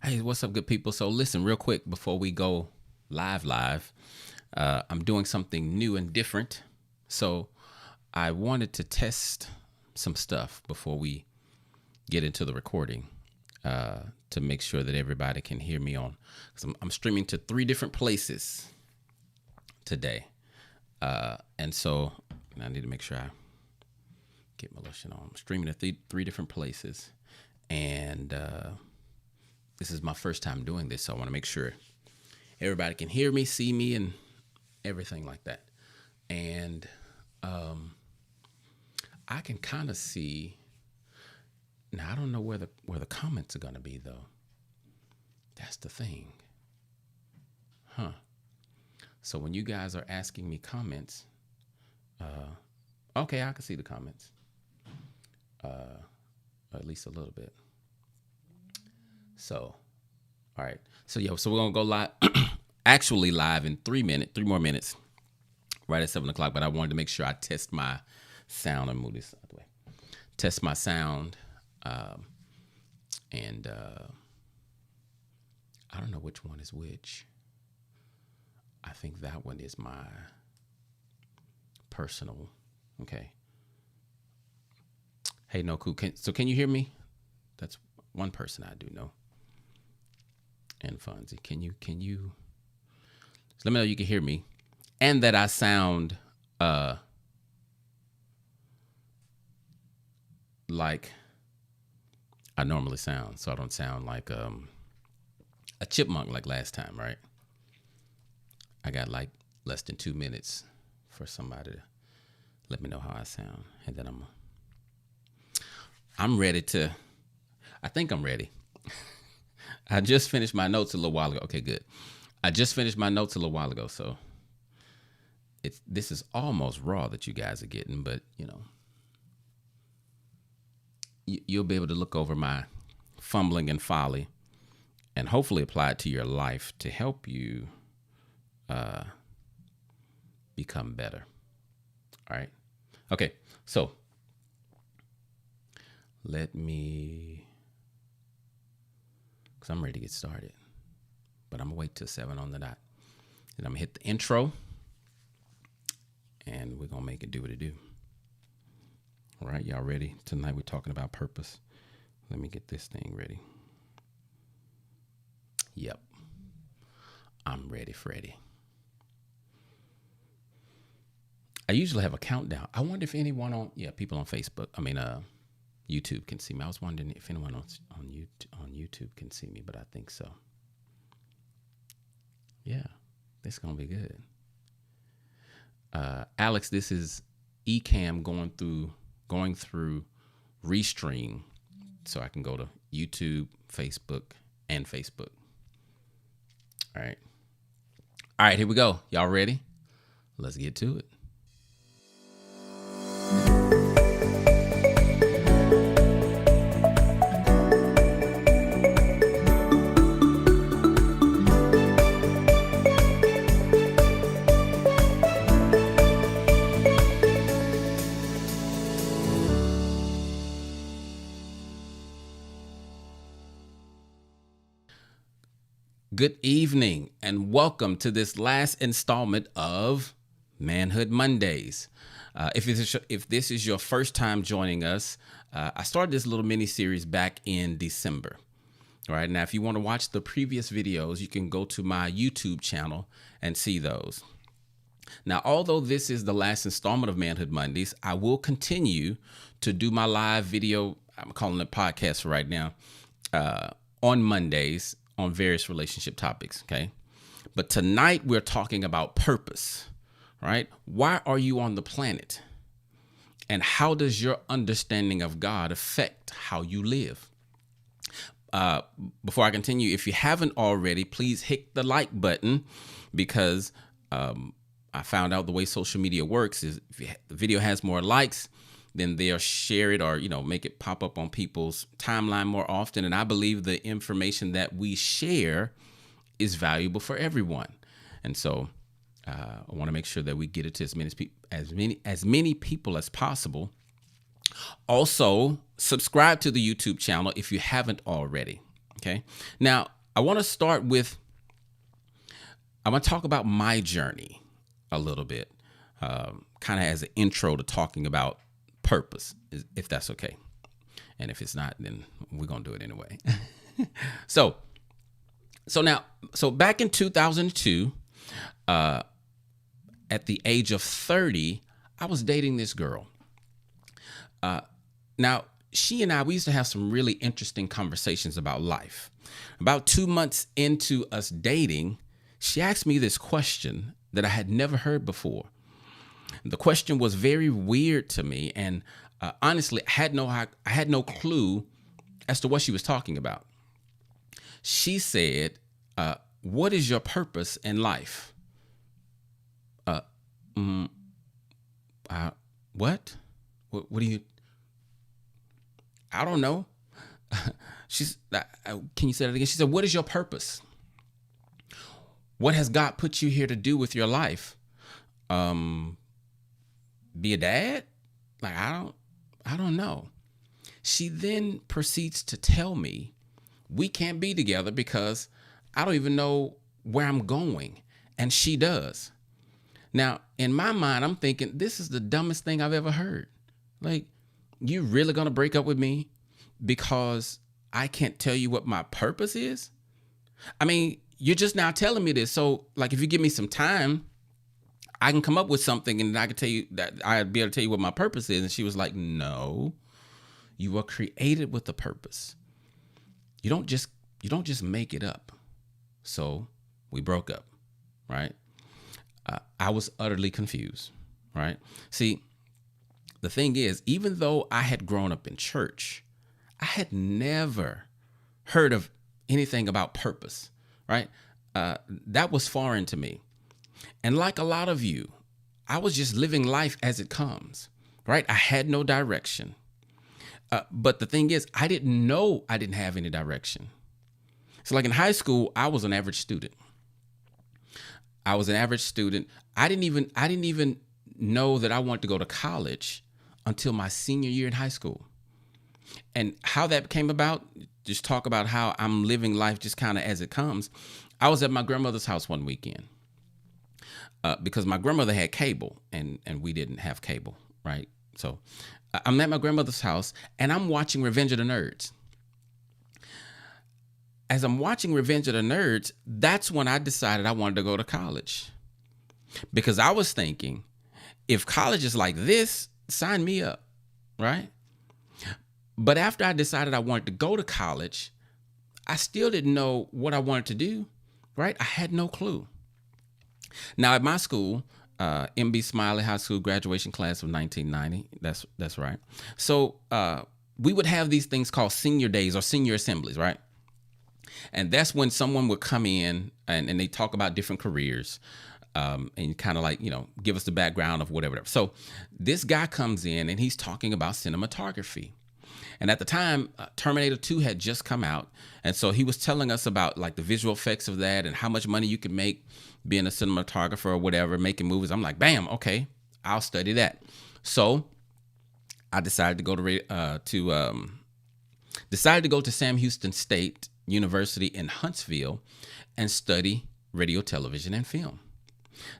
Hey, what's up, good people? So listen, real quick before we go live, I'm doing something new and different. So I wanted to test some stuff before we get into the recording to make sure that everybody can hear me on. Because I'm streaming to 3 different places today. And so I need to make sure I get my lotion on. I'm streaming to 3 different places. And this is my first time doing this, so I want to make sure everybody can hear me, see me, and everything like that. And I can kind of see. Now I don't know where the comments are gonna be though. That's the thing, huh? So when you guys are asking me comments, okay, I can see the comments, at least a little bit. So, all right. So we're gonna go live, actually live in 3 more minutes, right at 7:00. But I wanted to make sure I test my sound and move this out of the way. Test my sound, and I don't know which one is which. I think that one is my personal. Okay. Hey, Noku, can you hear me? That's one person I do know. And Fonzie, can you just let me know you can hear me and that I sound like I normally sound, so I don't sound like a chipmunk like last time, right? I got like less than 2 minutes for somebody to let me know how I sound, and then I'm ready to. I think I'm ready. I just finished my notes a little while ago. Okay, good. I just finished my notes a little while ago, so this is almost raw that you guys are getting, but you know, you'll be able to look over my fumbling and folly, and hopefully apply it to your life to help you become better. All right. Okay. So let me. I'm ready to get started, but I'm gonna wait till 7 on the dot, and I'm gonna hit the intro, and we're gonna make it do what it do. All right, y'all ready? Tonight we're talking about purpose. Let me get this thing ready. Yep, I'm ready, Freddy. I usually have a countdown. I wonder if anyone people on Facebook, YouTube can see me. I was wondering if anyone on YouTube can see me, but I think so. Yeah, it's gonna be good. Alex, this is Ecamm going through Restream, so I can go to YouTube, Facebook, and Facebook. All right, here we go. Y'all ready? Let's get to it. Good evening and welcome to this last installment of Manhood Mondays. If this is your first time joining us, I started this little mini series back in December. All right, now if you want to watch the previous videos, you can go to my YouTube channel and see those. Now, although this is the last installment of Manhood Mondays, I will continue to do my live video, I'm calling it podcast right now, on Mondays on various relationship topics, okay? But tonight we're talking about purpose, right? Why are you on the planet? And how does your understanding of God affect how you live? Before I continue, if you haven't already, please hit the like button, because I found out the way social media works is if the video has more likes, then they'll share it or, make it pop up on people's timeline more often. And I believe the information that we share is valuable for everyone. And so I want to make sure that we get it to as many people as possible. Also, subscribe to the YouTube channel if you haven't already. Okay. Now, I want to start with, I want to talk about my journey a little bit, kind of as an intro to talking about purpose, if that's okay. And if it's not, then we're going to do it anyway. So back in 2002, at the age of 30, I was dating this girl. Now, she and I, we used to have some really interesting conversations about life. About 2 months into us dating, she asked me this question that I had never heard before. The question was very weird to me, and honestly, I had no clue as to what she was talking about. She said, "What is your purpose in life?" What? What do you? I don't know. Can you say that again? She said, "What is your purpose? What has God put you here to do with your life? Be a dad? Like, I don't know." She then proceeds to tell me we can't be together because I don't even know where I'm going, and she does. Now, in my mind, I'm thinking, this is the dumbest thing I've ever heard. Like, you really gonna break up with me because I can't tell you what my purpose is? I mean, you're just now telling me this. So, like, if you give me some time, I can come up with something and I can tell you that I'd be able to tell you what my purpose is. And she was like, "No, you were created with a purpose. You don't just make it up." So we broke up, right? I was utterly confused, right? See, the thing is, even though I had grown up in church, I had never heard of anything about purpose, right? That was foreign to me. And like a lot of you, I was just living life as it comes, right? I had no direction. But the thing is, I didn't know I didn't have any direction. So like in high school, I was an average student. I didn't even know that I wanted to go to college until my senior year in high school. And how that came about, just talk about how I'm living life just kind of as it comes. I was at my grandmother's house one weekend because my grandmother had cable and we didn't have cable, right? So I'm at my grandmother's house and I'm watching Revenge of the Nerds. As I'm watching Revenge of the Nerds, that's when I decided I wanted to go to college. Because I was thinking, if college is like this, sign me up, right? But after I decided I wanted to go to college, I still didn't know what I wanted to do, right? I had no clue. Now at my school, MB Smiley High School graduation class of 1990, that's right. So we would have these things called senior days or senior assemblies, right? And that's when someone would come in and they talk about different careers and kind of like, give us the background of whatever. So this guy comes in and he's talking about cinematography. And at the time, Terminator 2 had just come out. And so he was telling us about like the visual effects of that and how much money you could make being a cinematographer or whatever, making movies. I'm like, bam, okay, I'll study that. So I decided to go to Sam Houston State University in Huntsville and study radio, television, and film.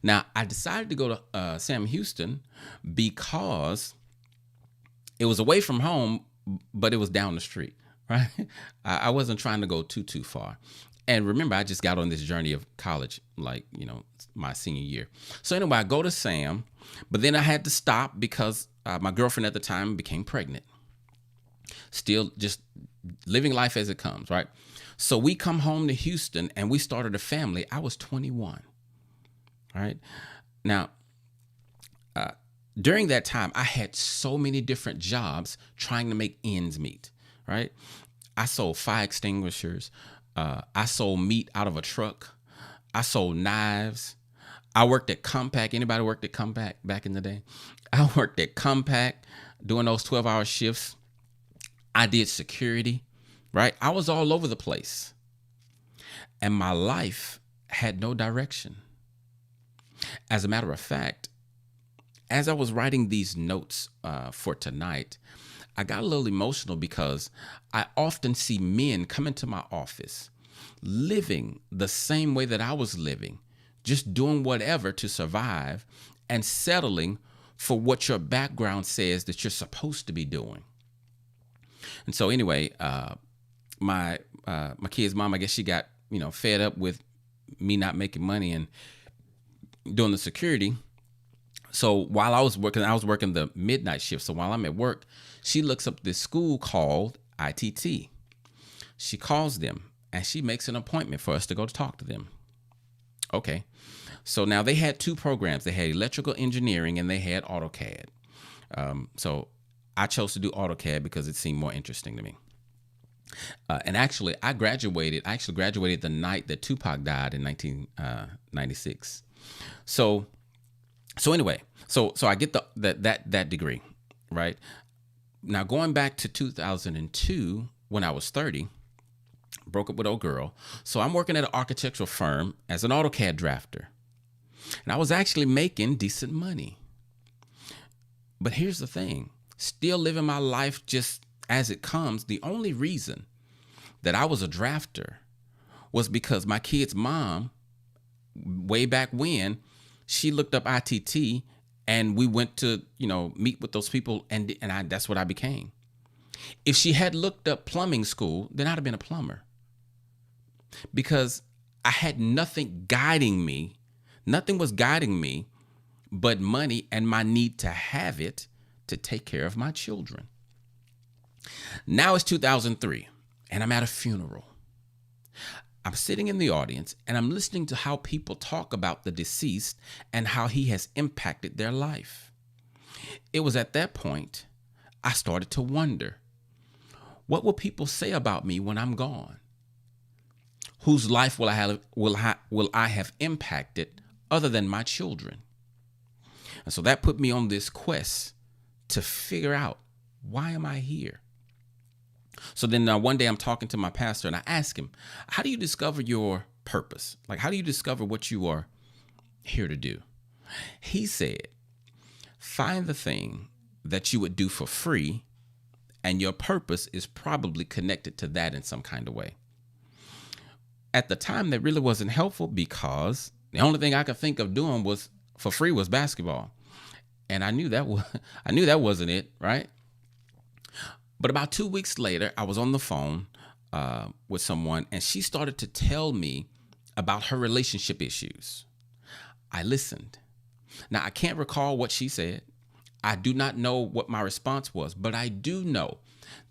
Now, I decided to go to Sam Houston because it was away from home, but it was down the street, right? I wasn't trying to go too far. And remember, I just got on this journey of college, like, my senior year. So anyway, I go to Sam, but then I had to stop because my girlfriend at the time became pregnant. Still just living life as it comes, right? So we come home to Houston and we started a family. I was 21, right? Now, during that time, I had so many different jobs trying to make ends meet, right? I sold fire extinguishers. I sold meat out of a truck. I sold knives. I worked at Compaq. Anybody worked at Compaq back in the day? I worked at Compaq doing those 12-hour shifts. I did security, right? I was all over the place. And my life had no direction. As a matter of fact, as I was writing these notes for tonight, I got a little emotional because I often see men come into my office living the same way that I was living, just doing whatever to survive and settling for what your background says that you're supposed to be doing. And so anyway, my kid's mom, I guess she got, fed up with me not making money and doing the security. So while I was working the midnight shift. So while I'm at work, she looks up this school called ITT. She calls them and she makes an appointment for us to go to talk to them. Okay. So now they had two programs. They had electrical engineering and they had AutoCAD. So I chose to do AutoCAD because it seemed more interesting to me. And actually, I graduated the night that Tupac died in 1996. So anyway, so I get that degree, right? Now going back to 2002 when I was 30, broke up with old girl. So I'm working at an architectural firm as an AutoCAD drafter, and I was actually making decent money. But here's the thing: still living my life just as it comes. The only reason that I was a drafter was because my kid's mom, way back when, she looked up ITT and we went to, meet with those people and that's what I became. If she had looked up plumbing school, then I'd have been a plumber, because I had nothing guiding me. Nothing was guiding me but money and my need to have it to take care of my children. Now it's 2003 and I'm at a funeral. I'm sitting in the audience and I'm listening to how people talk about the deceased and how he has impacted their life. It was at that point I started to wonder, what will people say about me when I'm gone? Whose life will I have impacted other than my children? And so that put me on this quest to figure out, why am I here? So then one day I'm talking to my pastor and I ask him, how do you discover your purpose? Like, how do you discover what you are here to do? He said, find the thing that you would do for free, and your purpose is probably connected to that in some kind of way. At the time, that really wasn't helpful because the only thing I could think of doing was for free was basketball. And I knew that wasn't it, right? But about 2 weeks later, I was on the phone with someone, and she started to tell me about her relationship issues. I listened. Now, I can't recall what she said. I do not know what my response was, but I do know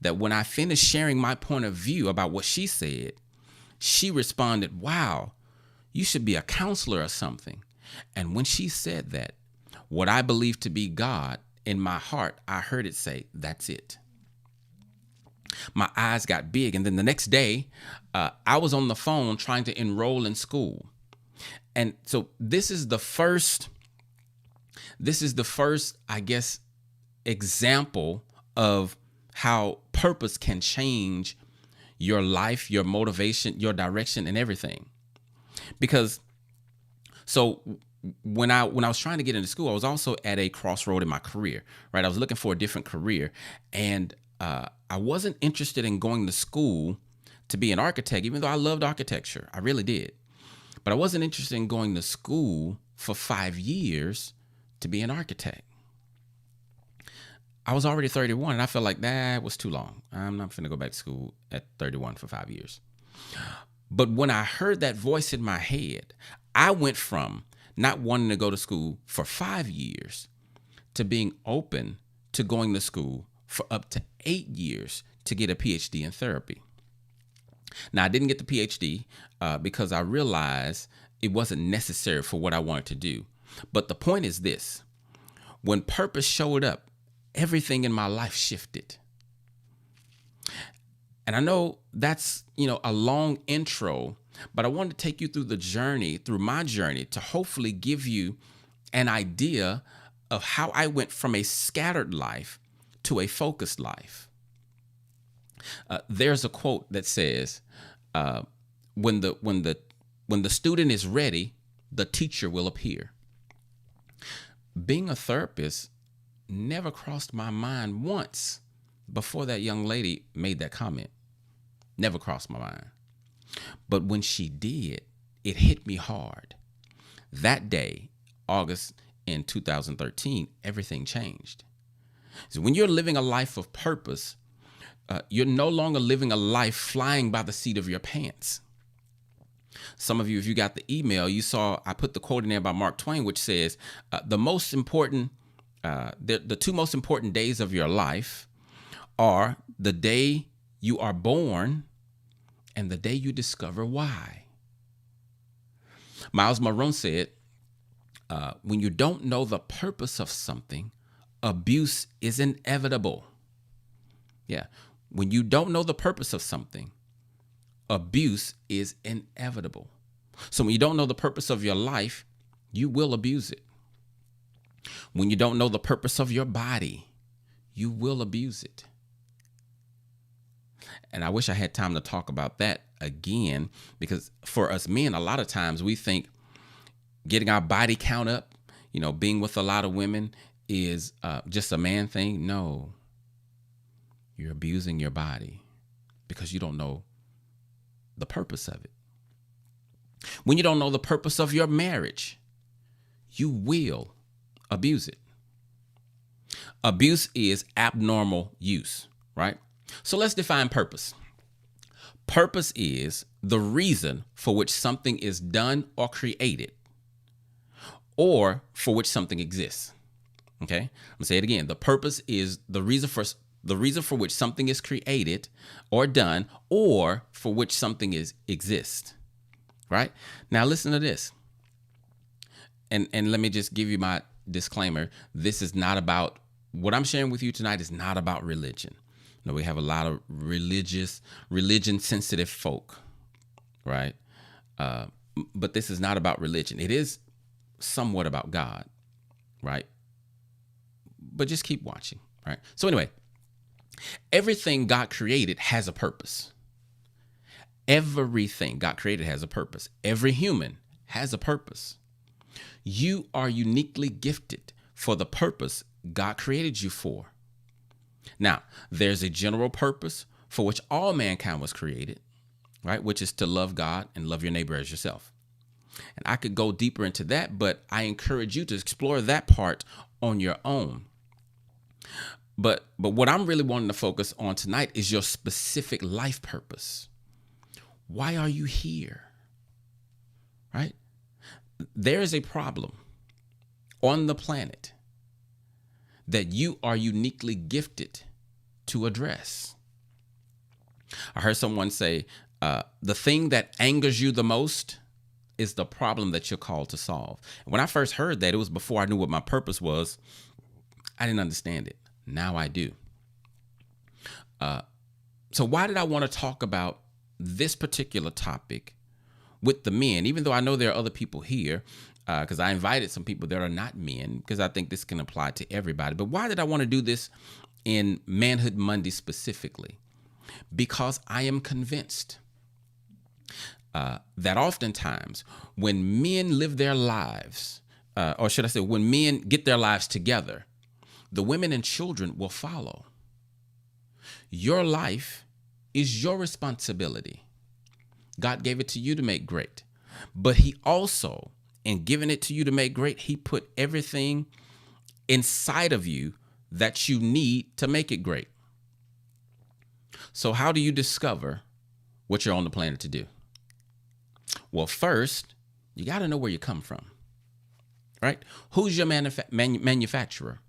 that when I finished sharing my point of view about what she said, she responded, wow, you should be a counselor or something. And when she said that, what I believe to be God, in my heart, I heard it say, that's it. My eyes got big. And then the next day, I was on the phone trying to enroll in school. And so this is the first, I guess, example of how purpose can change your life, your motivation, your direction, and everything. Because so when I was trying to get into school, I was also at a crossroad in my career, right? I was looking for a different career, and I wasn't interested in going to school to be an architect, even though I loved architecture. I really did. But I wasn't interested in going to school for 5 years to be an architect. I was already 31 and I felt like that was too long. I'm not going to go back to school at 31 for 5 years. But when I heard that voice in my head, I went from not wanting to go to school for 5 years to being open to going to school for up to 8 years to get a PhD in therapy. Now, I didn't get the PhD because I realized it wasn't necessary for what I wanted to do. But the point is this: when purpose showed up, everything in my life shifted. And I know that's, a long intro, but I wanted to take you through my journey to hopefully give you an idea of how I went from a scattered life to a focused life. There's a quote that says, when the student is ready, the teacher will appear. Being a therapist never crossed my mind once before that young lady made that comment. Never crossed my mind. But when she did, it hit me hard. That day, August in 2013, everything changed. So when you're living a life of purpose, you're no longer living a life flying by the seat of your pants. Some of you, if you got the email, you saw I put the quote in there by Mark Twain, which says, the two most important days of your life are the day you are born and the day you discover why. Miles Monroe said, when you don't know the purpose of something, abuse is inevitable. Yeah. When you don't know the purpose of something, abuse is inevitable. So when you don't know the purpose of your life, you will abuse it. When you don't know the purpose of your body, you will abuse it. And I wish I had time to talk about that again, because for us men, a lot of times we think getting our body count up, being with a lot of women is just a man thing. No, you're abusing your body because you don't know the purpose of it. When you don't know the purpose of your marriage, you will abuse it. Abuse is abnormal use, right? So let's define purpose. Purpose is the reason for which something is done or created, or for which something exists. Okay, I'm gonna say it again. The purpose is the reason for which something is created or done, or for which something exists. Right? Now listen to this. And let me just give you my disclaimer. This is not about, what I'm sharing with you tonight is not about religion. No, we have a lot of religion sensitive folk, right? But this is not about religion. It is somewhat about God, right? But just keep watching, right? So anyway, everything God created has a purpose. Everything God created has a purpose. Every human has a purpose. You are uniquely gifted for the purpose God created you for. Now, there's a general purpose for which all mankind was created, right? Which is to love God and love your neighbor as yourself. And I could go deeper into that, but I encourage you to explore that part on your own. But what I'm really wanting to focus on tonight is your specific life purpose. Why are you here? Right? There is a problem on the planet that you are uniquely gifted to address. I heard someone say, the thing that angers you the most is the problem that you're called to solve. And when I first heard that, it was before I knew what my purpose was. I didn't understand it. Now I do. So why did I want to talk about this particular topic with the men, even though I know there are other people here, because I invited some people that are not men, because I think this can apply to everybody. But why did I want to do this in Manhood Monday specifically? Because I am convinced that oftentimes when men live their lives, or should I say when men get their lives together, the women and children will follow. Your life is your responsibility. God gave it to you to make great. But he also, in giving it to you to make great, he put everything inside of you that you need to make it great. So how do you discover what you're on the planet to do? Well, first, you got to know where you come from, right? Who's your manufacturer?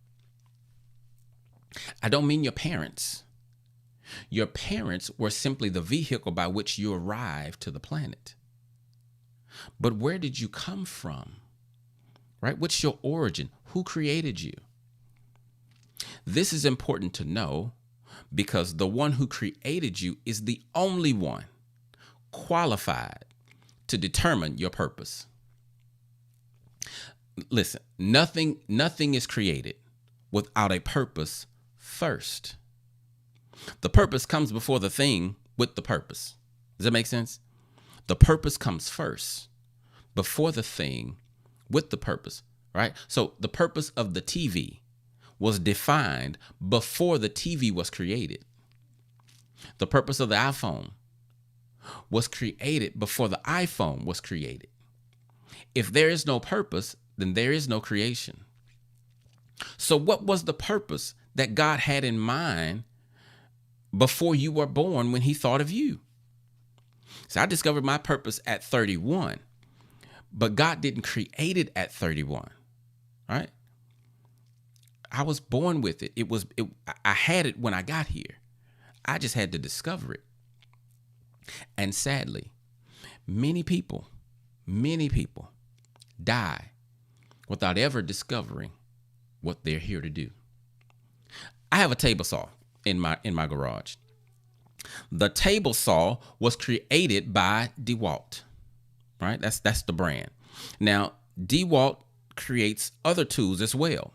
I don't mean your parents. Your parents were simply the vehicle by which you arrived to the planet. But where did you come from? Right? What's your origin? Who created you? This is important to know because the one who created you is the only one qualified to determine your purpose. Listen, nothing is created without a purpose first. The purpose comes before the thing with the purpose. Does that make sense? The purpose comes first before the thing with the purpose, right? So the purpose of the TV was defined before the TV was created. The purpose of the iPhone was created before the iPhone was created. If there is no purpose, then there is no creation. So what was the purpose that God had in mind before you were born when he thought of you? So I discovered my purpose at 31, but God didn't create it at 31, right? I was born with it. I had it when I got here. I just had to discover it. And sadly, many people die without ever discovering what they're here to do. I have a table saw in my garage. The table saw was created by DeWalt, right? That's the brand. Now, DeWalt creates other tools as well,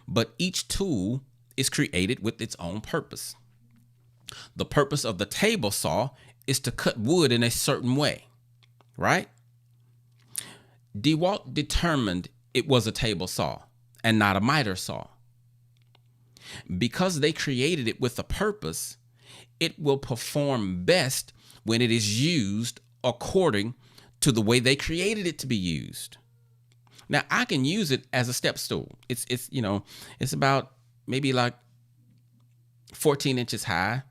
but each tool is created with its own purpose. The purpose of the table saw is to cut wood in a certain way, right? DeWalt determined it was a table saw and not a miter saw. Because they created it with a purpose, it will perform best when it is used according to the way they created it to be used. Now, I can use it as a step stool. It's about maybe like 14 inches high,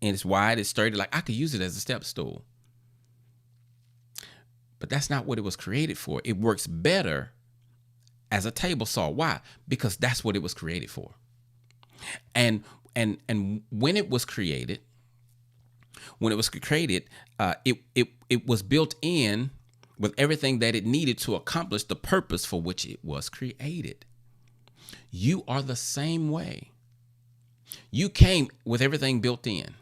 and it's wide, it's sturdy. Like, I could use it as a step stool. But that's not what it was created for. It works better as a table saw. Why? Because that's what it was created for. And when it was created, it was built in with everything that it needed to accomplish the purpose for which it was created. You are the same way. You came with everything built in.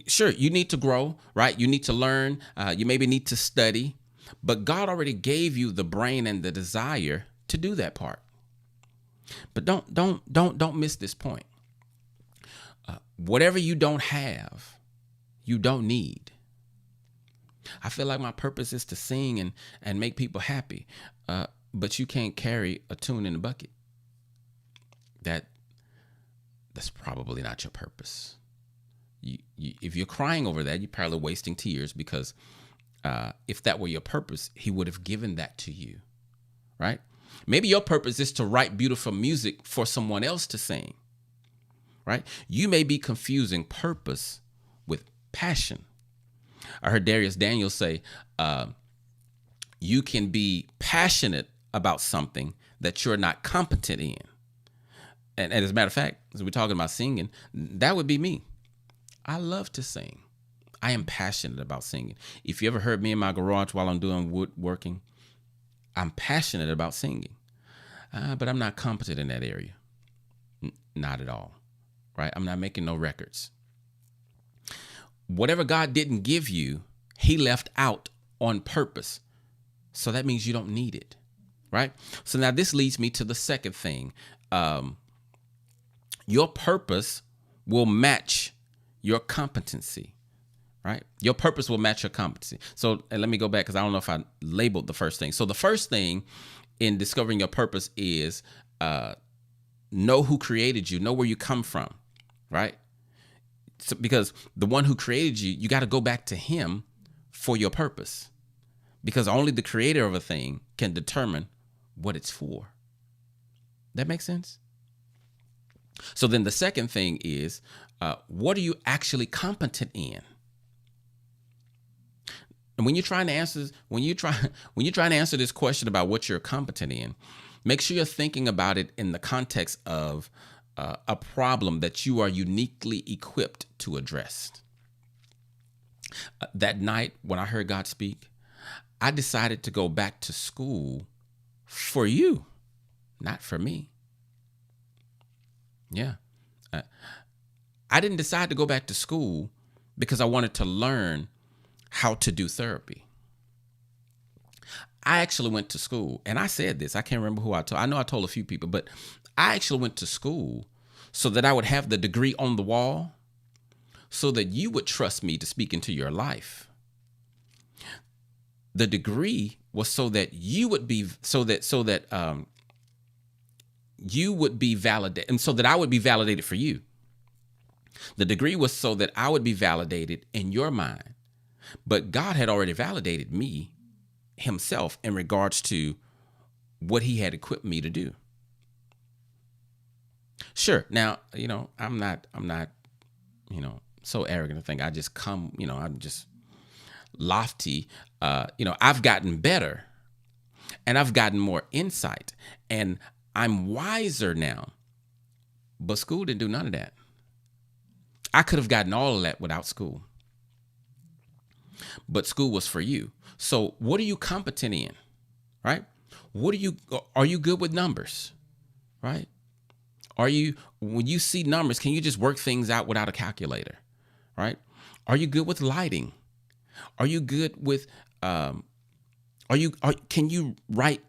Sure, you need to grow, right? You need to learn. You maybe need to study, but God already gave you the brain and the desire to do that part. But don't miss this point. Whatever you don't have, you don't need. I feel like my purpose is to sing and make people happy, but you can't carry a tune in a bucket. That's probably not your purpose. If you're crying over that, you're probably wasting tears, because if that were your purpose, he would have given that to you, right? Maybe your purpose is to write beautiful music for someone else to sing, right? You may be confusing purpose with passion. I heard Darius Daniels say, you can be passionate about something that you're not competent in. And as a matter of fact, as we're talking about singing, that would be me. I love to sing. I am passionate about singing. If you ever heard me in my garage while I'm doing woodworking, I'm passionate about singing, but I'm not competent in that area. Not at all, right? I'm not making no records. Whatever God didn't give you, he left out on purpose. So that means you don't need it, right? So now this leads me to the second thing. Your purpose will match your competency, right? Your purpose will match your competency. So, and let me go back, because I don't know if I labeled the first thing. So the first thing in discovering your purpose is know who created you, know where you come from, right? So, because the one who created you, you got to go back to him for your purpose, because only the creator of a thing can determine what it's for. That makes sense? So then the second thing is, what are you actually competent in? And when you're trying to answer this question about what you're competent in, make sure you're thinking about it in the context of a problem that you are uniquely equipped to address. That night when I heard God speak, I decided to go back to school for you, not for me. Yeah. I didn't decide to go back to school because I wanted to learn how to do therapy. I actually went to school, and I said this, I can't remember who I told. I know I told a few people, but I actually went to school so that I would have the degree on the wall, so that you would trust me to speak into your life. The degree was so that you would be, so that you would be validated, and so that I would be validated for you. The degree was so that I would be validated in your mind. But God had already validated me himself in regards to what he had equipped me to do. Sure. Now, I'm not, so arrogant to think I just come, I'm just lofty. I've gotten better and I've gotten more insight and I'm wiser now, but school didn't do none of that. I could have gotten all of that without school, but school was for you. So what are you competent in, right? Are you good with numbers, right? When you see numbers, can you just work things out without a calculator, right? Are you good with lighting? Are you good with, can you write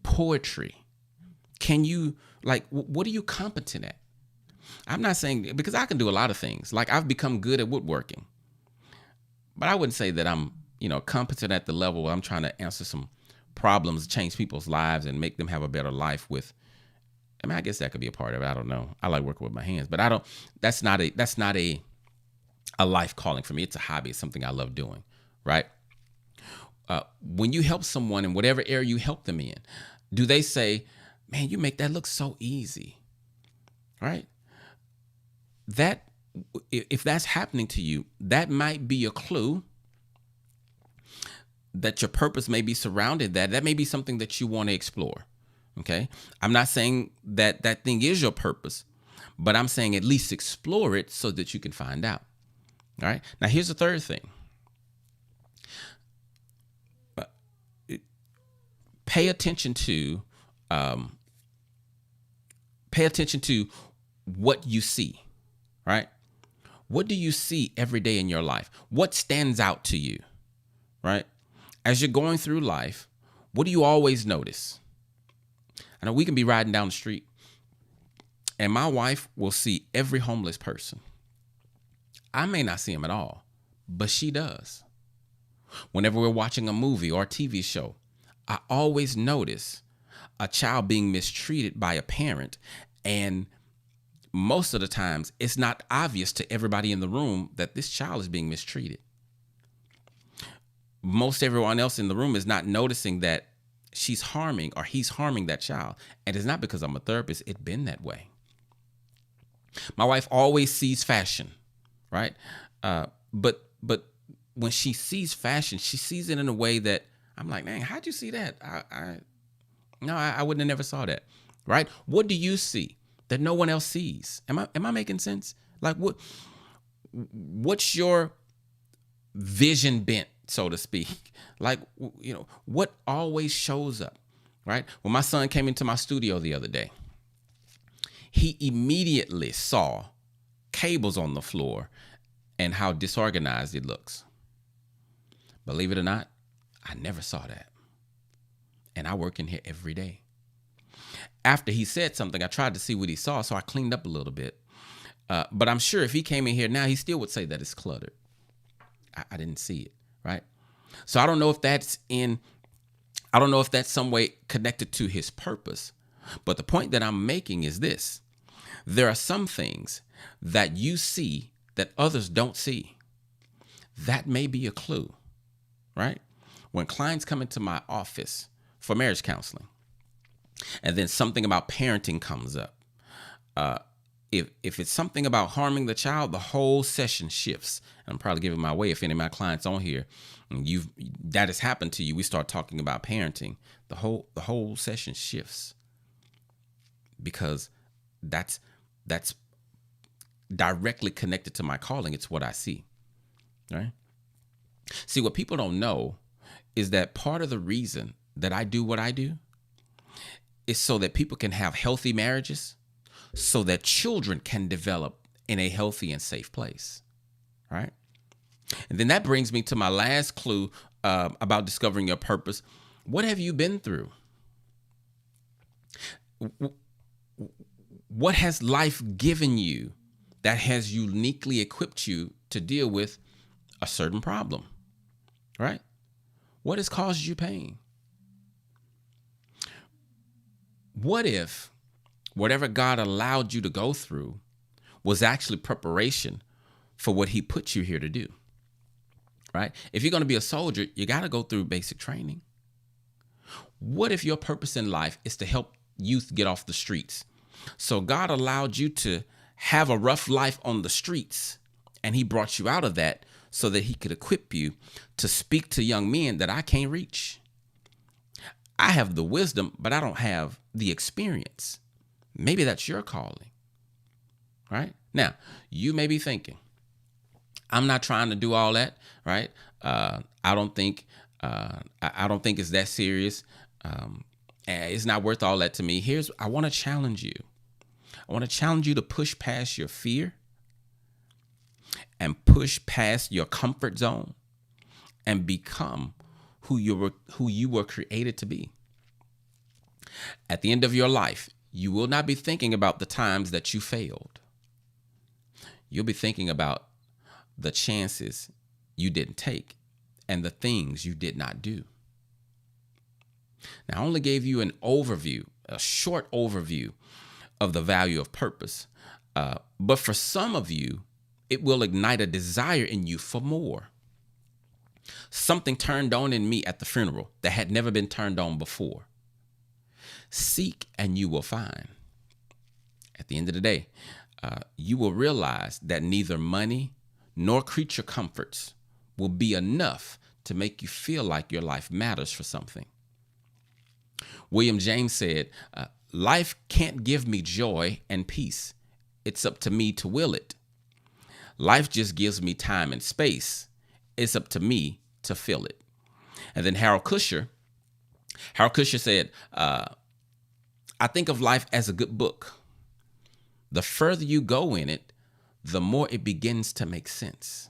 poetry? Can you, what are you competent at? I'm not saying, because I can do a lot of things. Like I've become good at woodworking, but I wouldn't say that I'm, competent at the level where I'm trying to answer some problems, change people's lives and make them have a better life with. I guess that could be a part of it. I don't know. I like working with my hands, but that's not a life calling for me. It's a hobby. It's something I love doing. Right. When you help someone in whatever area you help them in, do they say, man, you make that look so easy? Right. That, if that's happening to you, that might be a clue that your purpose may be surrounded that may be something that you want to explore. Okay. I'm not saying that that thing is your purpose, but I'm saying at least explore it so that you can find out. All right. Now here's the third thing. Pay attention to what you see, right? What do you see every day in your life? What stands out to you, right? As you're going through life, what do you always notice? I know we can be riding down the street and my wife will see every homeless person. I may not see them at all, but she does. Whenever we're watching a movie or a TV show, I always notice a child being mistreated by a parent, and most of the times it's not obvious to everybody in the room that this child is being mistreated. Most everyone else in the room is not noticing that she's harming or he's harming that child. And it's not because I'm a therapist. It's been that way. My wife always sees fashion, right? But when she sees fashion, she sees it in a way that I'm like, man, how'd you see that? I wouldn't have never saw that, right? What do you see that no one else sees? Am I making sense? Like what's your vision bent, so to speak? Like, what always shows up, right? When my son came into my studio the other day, he immediately saw cables on the floor and how disorganized it looks. Believe it or not, I never saw that. And I work in here every day. After he said something, I tried to see what he saw, so I cleaned up a little bit. But I'm sure if he came in here now, he still would say that it's cluttered. I didn't see it, right? So I don't know if that's some way connected to his purpose. But the point that I'm making is this. There are some things that you see that others don't see. That may be a clue, right? When clients come into my office for marriage counseling, and then something about parenting comes up, if it's something about harming the child, the whole session shifts. I'm probably giving my way if any of my clients on here, and that has happened to you. We start talking about parenting, the whole session shifts, because that's directly connected to my calling. It's what I see, right? See, what people don't know is that part of the reason that I do what I do is so that people can have healthy marriages, so that children can develop in a healthy and safe place, right? And then that brings me to my last clue about discovering your purpose. What have you been through? What has life given you that has uniquely equipped you to deal with a certain problem, right? What has caused you pain? What if whatever God allowed you to go through was actually preparation for what he put you here to do, right? If you're going to be a soldier, you got to go through basic training. What if your purpose in life is to help youth get off the streets? So God allowed you to have a rough life on the streets, and he brought you out of that so that he could equip you to speak to young men that I can't reach. I have the wisdom, but I don't have the experience. Maybe that's your calling, right? Now, you may be thinking, I'm not trying to do all that, right? I don't think it's that serious. And it's not worth all that to me. I want to challenge you. I want to challenge you to push past your fear and push past your comfort zone and become who you were created to be. At the end of your life, you will not be thinking about the times that you failed. You'll be thinking about the chances you didn't take and the things you did not do. Now, I only gave you an overview, a short overview of the value of purpose. But for some of you, it will ignite a desire in you for more. Something turned on in me at the funeral that had never been turned on before. Seek and you will find. At the end of the day, you will realize that neither money nor creature comforts will be enough to make you feel like your life matters for something. William James said, life can't give me joy and peace. It's up to me to will it. Life just gives me time and space. It's up to me to fill it. And then Harold Kusher said, I think of life as a good book. The further you go in it, the more it begins to make sense.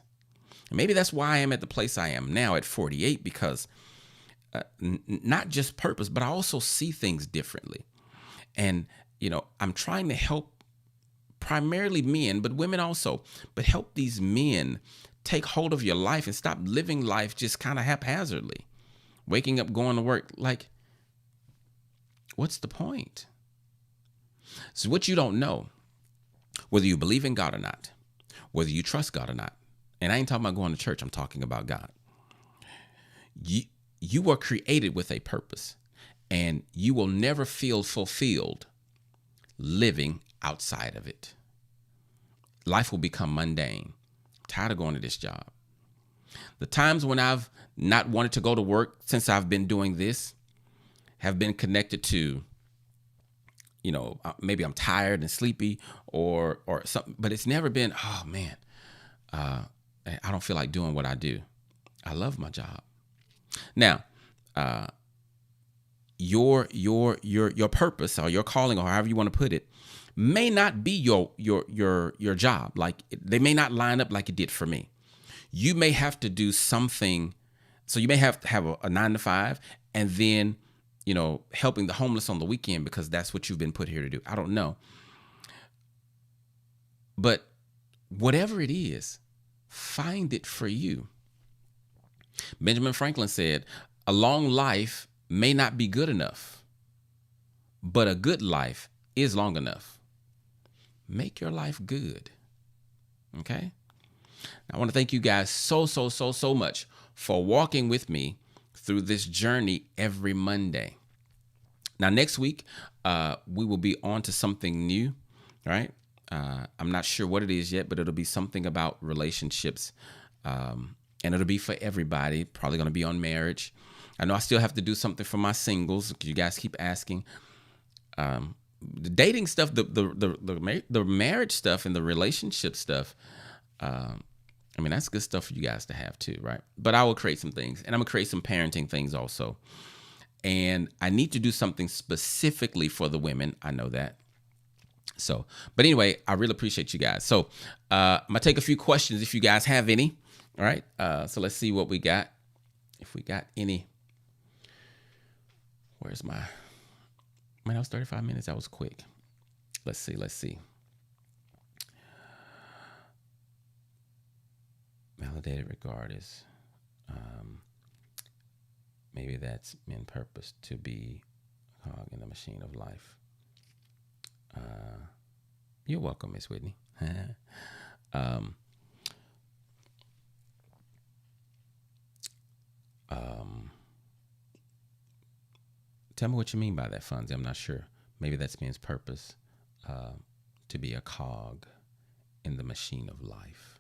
And maybe that's why I am at the place I am now at 48, because not just purpose, but I also see things differently. And, I'm trying to help primarily men, but women also, but help these men take hold of your life and stop living life just kind of haphazardly. Waking up, going to work, like, what's the point? So what you don't know, whether you believe in God or not, whether you trust God or not, and I ain't talking about going to church, I'm talking about God. You were created with a purpose, and you will never feel fulfilled living outside of it. Life will become mundane. I'm tired of going to this job. The times when I've not wanted to go to work since I've been doing this have been connected to, maybe I'm tired and sleepy or something, but it's never been, oh man, I don't feel like doing what I do. I love my job. Now, your purpose or your calling, or however you want to put it, may not be your job. Like, they may not line up like it did for me. You may have to do something. So you may have to have a 9 to 5, and then, helping the homeless on the weekend because that's what you've been put here to do. I don't know. But whatever it is, find it for you. Benjamin Franklin said, a long life may not be good enough, but a good life is long enough. Make your life good. Okay? I want to thank you guys so much for walking with me through this journey every Monday. Now, next week, we will be on to something new, right? I'm not sure what it is yet, but it'll be something about relationships. And it'll be for everybody. Probably going to be on marriage. I know I still have to do something for my singles. You guys keep asking. The dating stuff, the marriage stuff, and the relationship stuff. That's good stuff for you guys to have too, right? But I will create some things, and I'm gonna create some parenting things also. And I need to do something specifically for the women. I know that. So, but anyway, I really appreciate you guys. So, I'm gonna take a few questions if you guys have any. All right. So let's see what we got. If we got any. Where's my? Man, that was 35 minutes. That was quick. Let's see. Validated regard is, maybe that's in purpose to be. Cog in the machine of life. You're welcome, Miss Whitney. um, tell me what you mean by that, Fonzie. I'm not sure. Maybe that means purpose, to be a cog in the machine of life.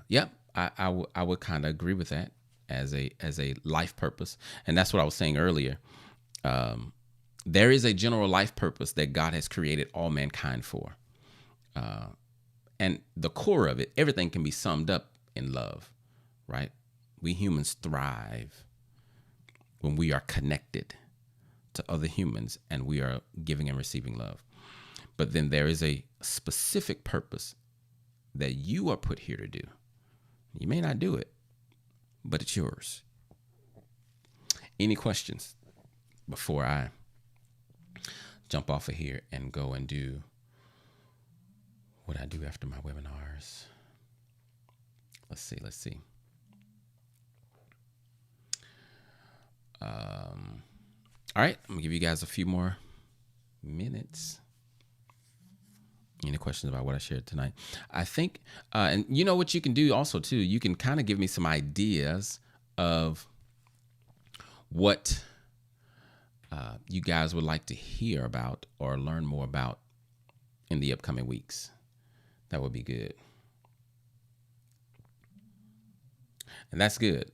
Yep, I would kind of agree with that as a life purpose, and that's what I was saying earlier. There is a general life purpose that God has created all mankind for, and the core of it, everything can be summed up in love, right? We humans thrive when we are connected to other humans and we are giving and receiving love. But then there is a specific purpose that you are put here to do. You may not do it, but it's yours. Any questions before I jump off of here and go and do what I do after my webinars? Let's see. All right, I'm gonna give you guys a few more minutes. Any questions about what I shared tonight? I think, and you know what you can do also too, you can kind of give me some ideas of what you guys would like to hear about or learn more about in the upcoming weeks. That would be good. And that's good.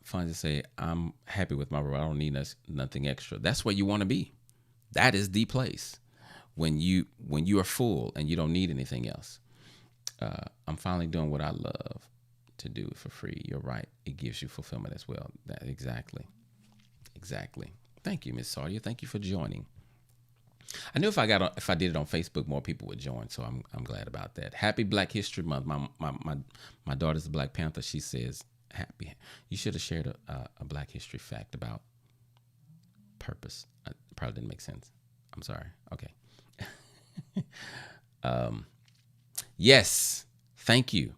Fun to say, I'm happy with my role. I don't need nothing extra. That's where you want to be. That is the place when you are full and you don't need anything else. I'm finally doing what I love to do it for free. You're right. It gives you fulfillment as well. Exactly. Thank you, Miss Sardia. Thank you for joining. I knew if I did it on Facebook, more people would join. So I'm glad about that. Happy Black History Month. My daughter's a Black Panther. She says, happy. You should have shared a Black History fact about purpose. It probably didn't make sense. I'm sorry. Okay. Yes. Thank you.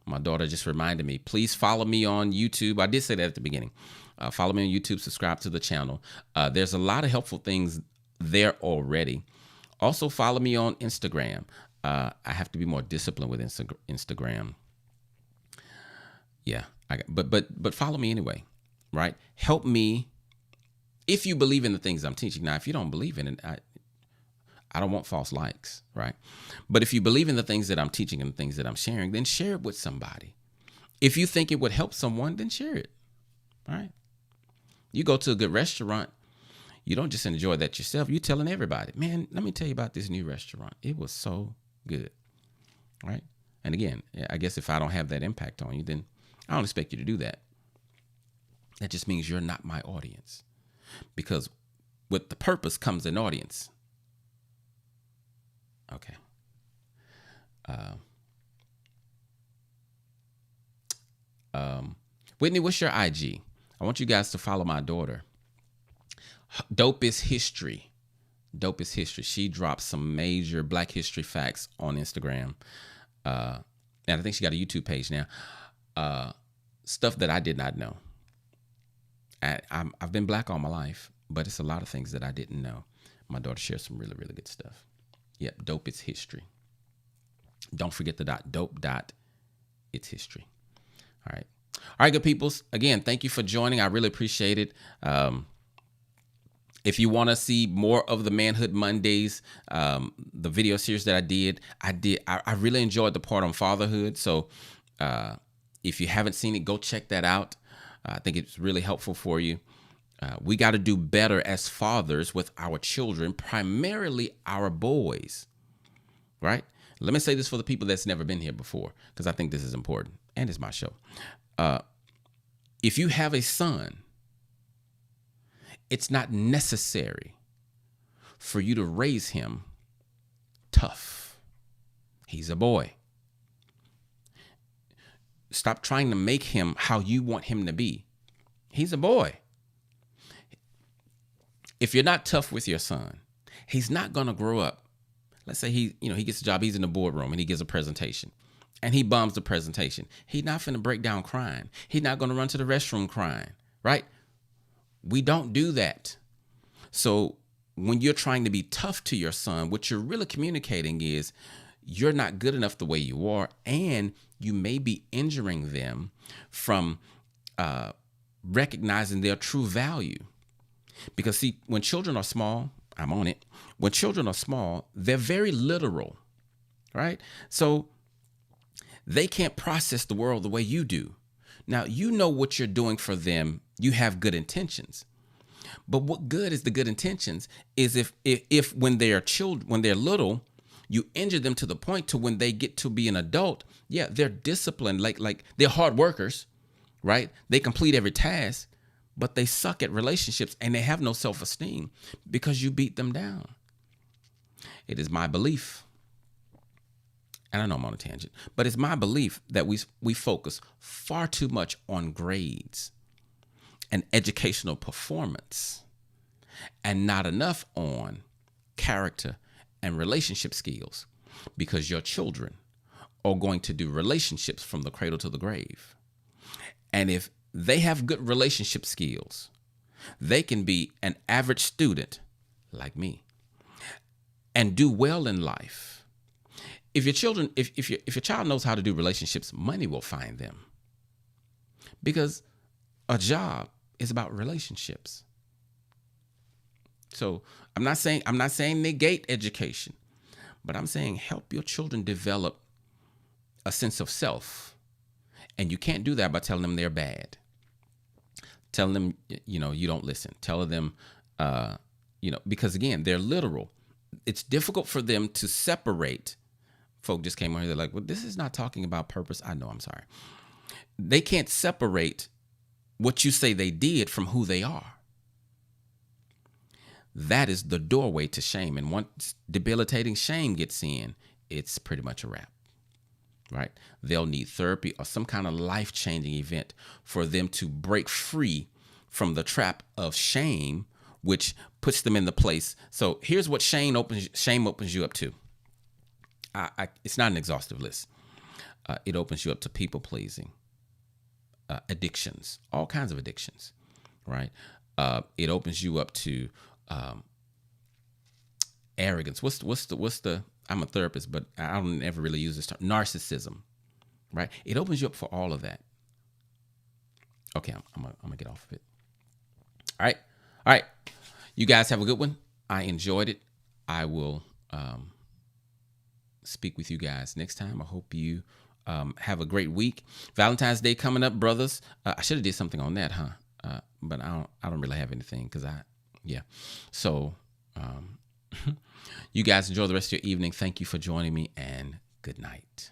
My daughter just reminded me, please follow me on YouTube. I did say that at the beginning. Follow me on YouTube, subscribe to the channel. There's a lot of helpful things there already. Also follow me on Instagram. I have to be more disciplined with Instagram. Yeah, but follow me anyway, right? Help me if you believe in the things I'm teaching. Now, if you don't believe in it, I don't want false likes, right? But if you believe in the things that I'm teaching and the things that I'm sharing, then share it with somebody. If you think it would help someone, then share it, right? You go to a good restaurant, you don't just enjoy that yourself. You're telling everybody, man, let me tell you about this new restaurant. It was so good, right? And again, I guess if I don't have that impact on you, then I don't expect you to do that. That just means you're not my audience. Because with the purpose comes an audience. Okay. Whitney, what's your IG? I want you guys to follow my daughter. Dope is History. She drops some major Black history facts on Instagram. And I think she got a YouTube page now. Stuff that I did not know. I've been Black all my life, but it's a lot of things that I didn't know. My daughter shares some really, really good stuff. Yep, Dope is History. Don't forget the dot. Dope dot. It's history. All right, good peoples. Again, thank you for joining. I really appreciate it. If you want to see more of the Manhood Mondays, the video series that I really enjoyed the part on fatherhood. So if you haven't seen it, go check that out. I think it's really helpful for you. We got to do better as fathers with our children, primarily our boys, right? Let me say this for the people that's never been here before, because I think this is important, and it's my show. If you have a son, it's not necessary for you to raise him tough. He's a boy. Stop trying to make him how you want him to be. He's a boy. If you're not tough with your son, he's not going to grow up. Let's say he gets a job, he's in the boardroom and he gives a presentation and he bombs the presentation. He's not finna break down crying. He's not going to run to the restroom crying, right? We don't do that. So when you're trying to be tough to your son, what you're really communicating is you're not good enough the way you are, and you may be injuring them from recognizing their true value. Because see, when children are small, I'm on it. When children are small, they're very literal, right? So they can't process the world the way you do. Now, you know what you're doing for them. You have good intentions. But what good is the good intentions is if when they're children, when they're little, you injure them to the point to when they get to be an adult, yeah, they're disciplined, like they're hard workers, right? They complete every task, but they suck at relationships and they have no self-esteem because you beat them down. It is my belief, and I know I'm on a tangent, but it's my belief that we focus far too much on grades and educational performance and not enough on character and relationship skills, because your children are going to do relationships from the cradle to the grave. And if they have good relationship skills, they can be an average student like me and do well in life. If your child knows how to do relationships, money will find them, because a job is about relationships. So I'm not saying negate education, but I'm saying help your children develop a sense of self. And you can't do that by telling them they're bad. Telling them, you don't listen. Telling them, because again, they're literal. It's difficult for them to separate. Folk just came on here, they're like, well, this is not talking about purpose. I know, I'm sorry. They can't separate what you say they did from who they are. That is the doorway to shame. And once debilitating shame gets in, it's pretty much a wrap, right? They'll need therapy or some kind of life-changing event for them to break free from the trap of shame, which puts them in the place. So here's what shame opens you up to. It's not an exhaustive list. It opens you up to people-pleasing, addictions, all kinds of addictions, right? It opens you up to arrogance. What's the? I'm a therapist, but I don't ever really use this term. Narcissism, right? It opens you up for all of that. Okay, I'm gonna get off of it. All right. You guys have a good one. I enjoyed it. I will speak with you guys next time. I hope you have a great week. Valentine's Day coming up, brothers. I should have did something on that, huh? But I don't really have anything because So you guys enjoy the rest of your evening. Thank you for joining me, and good night.